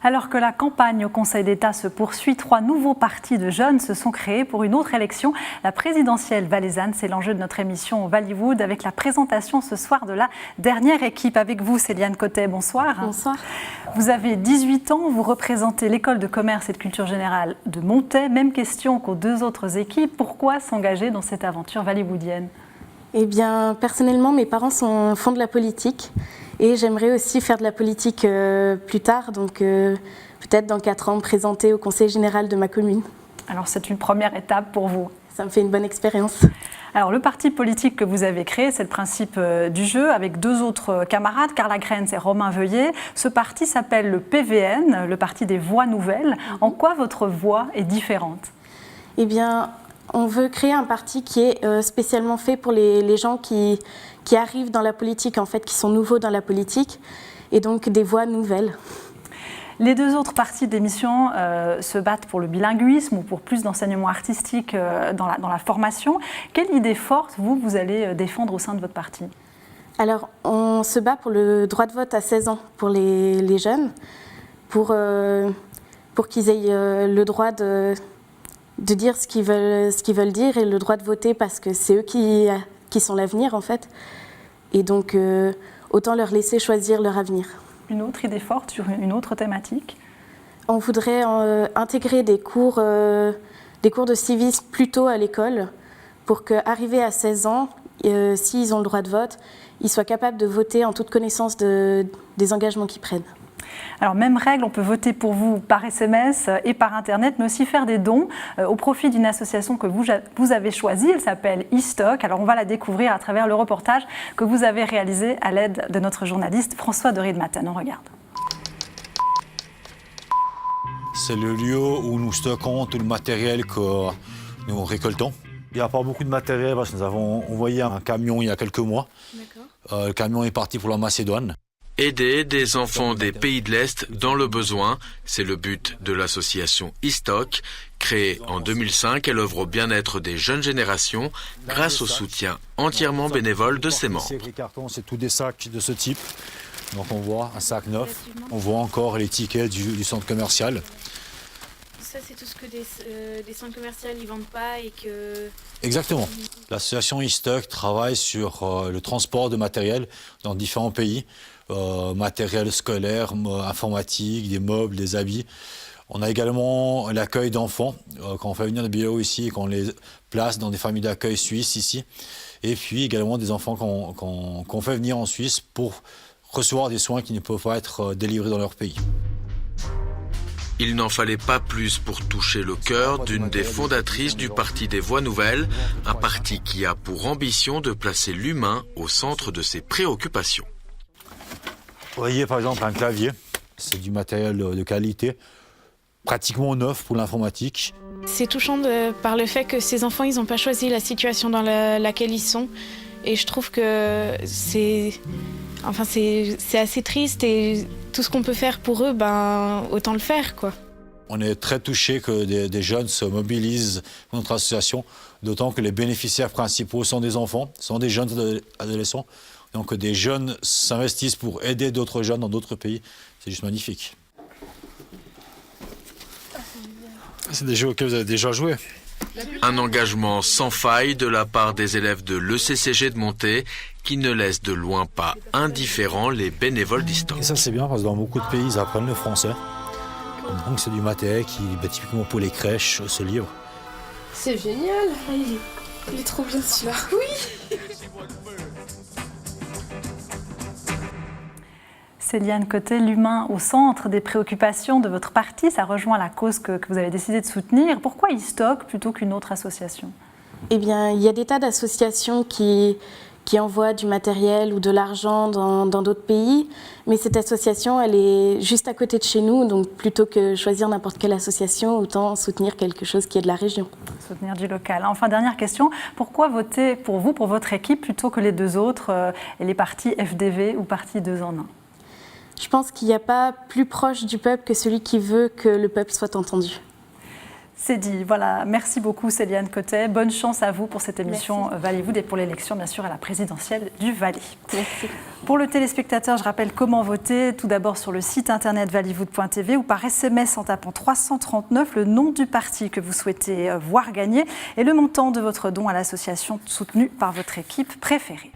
Alors que la campagne au Conseil d'État se poursuit, 3 nouveaux partis de jeunes se sont créés pour une autre élection, la présidentielle valaisanne. C'est l'enjeu de notre émission Vallywood avec la présentation ce soir de la dernière équipe. Avec vous, Céliane Cotet, bonsoir. Bonsoir. Vous avez 18 ans, vous représentez l'école de commerce et de culture générale de Montaix. Même question qu'aux 2 autres équipes. Pourquoi s'engager dans cette aventure vallywoodienne ? Eh bien, personnellement, mes parents font de la politique. Et j'aimerais aussi faire de la politique plus tard, donc peut-être dans 4 ans, me présenter au conseil général de ma commune. Alors c'est une première étape pour vous. Ça me fait une bonne expérience. Alors le parti politique que vous avez créé, c'est le principe du jeu, avec 2 autres camarades, Carla Grenz et Romain Veuillet. Ce parti s'appelle le PVN, le Parti des Voix Nouvelles. En quoi votre voix est différente ? Eh bien, on veut créer un parti qui est spécialement fait pour les gens qui arrivent dans la politique, en fait, qui sont nouveaux dans la politique, et donc des voix nouvelles. Les 2 autres partis d'émission se battent pour le bilinguisme ou pour plus d'enseignement artistique dans la formation. Quelle idée forte, vous allez défendre au sein de votre parti ? Alors, on se bat pour le droit de vote à 16 ans pour les jeunes, pour qu'ils aient le droit de dire ce qu'ils veulent dire et le droit de voter parce que c'est eux qui sont l'avenir, en fait. Et donc, autant leur laisser choisir leur avenir. Une autre idée forte sur une autre thématique ? On voudrait intégrer des cours de civisme plus tôt à l'école pour qu'arrivés à 16 ans, s'ils ont le droit de vote, ils soient capables de voter en toute connaissance des engagements qu'ils prennent. Alors, même règle, on peut voter pour vous par SMS et par Internet, mais aussi faire des dons au profit d'une association que vous avez choisie. Elle s'appelle e-Stock. Alors, on va la découvrir à travers le reportage que vous avez réalisé à l'aide de notre journaliste François de Riedmaten. On regarde. C'est le lieu où nous stockons tout le matériel que nous récoltons. Il n'y a pas beaucoup de matériel parce que nous avons envoyé un camion il y a quelques mois. Le camion est parti pour la Macédoine. Aider des enfants des pays de l'Est dans le besoin, c'est le but de l'association e-Stock. Créée en 2005, elle œuvre au bien-être des jeunes générations grâce au soutien entièrement bénévole de ses membres. Les cartons, c'est tous des sacs de ce type. Donc on voit un sac neuf, on voit encore les tickets du centre commercial. Ça, c'est tout ce que des centres commerciaux ne vendent pas et que... Exactement. L'association e-Stock travaille sur le transport de matériel dans différents pays. Matériel scolaire, informatique, des meubles, des habits. On a également l'accueil d'enfants, quand on fait venir des bureaux ici et qu'on les place dans des familles d'accueil suisses ici. Et puis également des enfants qu'on fait venir en Suisse pour recevoir des soins qui ne peuvent pas être délivrés dans leur pays. Il n'en fallait pas plus pour toucher le cœur d'une des fondatrices du Parti des Voix Nouvelles, un parti qui a pour ambition de placer l'humain au centre de ses préoccupations. Vous voyez par exemple un clavier, c'est du matériel de qualité, pratiquement neuf pour l'informatique. C'est touchant par le fait que ces enfants, ils n'ont pas choisi la situation dans laquelle ils sont. Et je trouve que c'est assez triste et tout ce qu'on peut faire pour eux, autant le faire, quoi. On est très touchés que des jeunes se mobilisent pour notre association, d'autant que les bénéficiaires principaux sont des enfants, sont des jeunes adolescents. Donc des jeunes s'investissent pour aider d'autres jeunes dans d'autres pays, c'est juste magnifique. C'est des jeux auxquels vous avez déjà joué. Un engagement sans faille de la part des élèves de l'ECCG de Montaix qui ne laisse de loin pas indifférents les bénévoles d'e-Stock. Et ça c'est bien parce que dans beaucoup de pays ils apprennent le français. Donc c'est du matériel qui, typiquement pour les crèches, ce livre. C'est génial, il est trop bien celui-là. Oui. Céliane Cotet, l'humain au centre des préoccupations de votre parti, ça rejoint la cause que vous avez décidé de soutenir. Pourquoi e-Stock plutôt qu'une autre association ? Eh bien, il y a des tas d'associations qui envoient du matériel ou de l'argent dans d'autres pays, mais cette association, elle est juste à côté de chez nous, donc plutôt que choisir n'importe quelle association, autant soutenir quelque chose qui est de la région. Soutenir du local. Enfin, dernière question, pourquoi voter pour vous, pour votre équipe, plutôt que les 2 autres, les partis FDV ou partis 2 en 1 ? Je pense qu'il n'y a pas plus proche du peuple que celui qui veut que le peuple soit entendu. C'est dit. Voilà, merci beaucoup Céliane Cotet. Bonne chance à vous pour cette émission Valais-Wood et pour l'élection bien sûr à la présidentielle du Valais. Merci. Pour le téléspectateur, je rappelle comment voter. Tout d'abord sur le site internet valaiwood.tv ou par SMS en tapant 339 le nom du parti que vous souhaitez voir gagner et le montant de votre don à l'association soutenue par votre équipe préférée.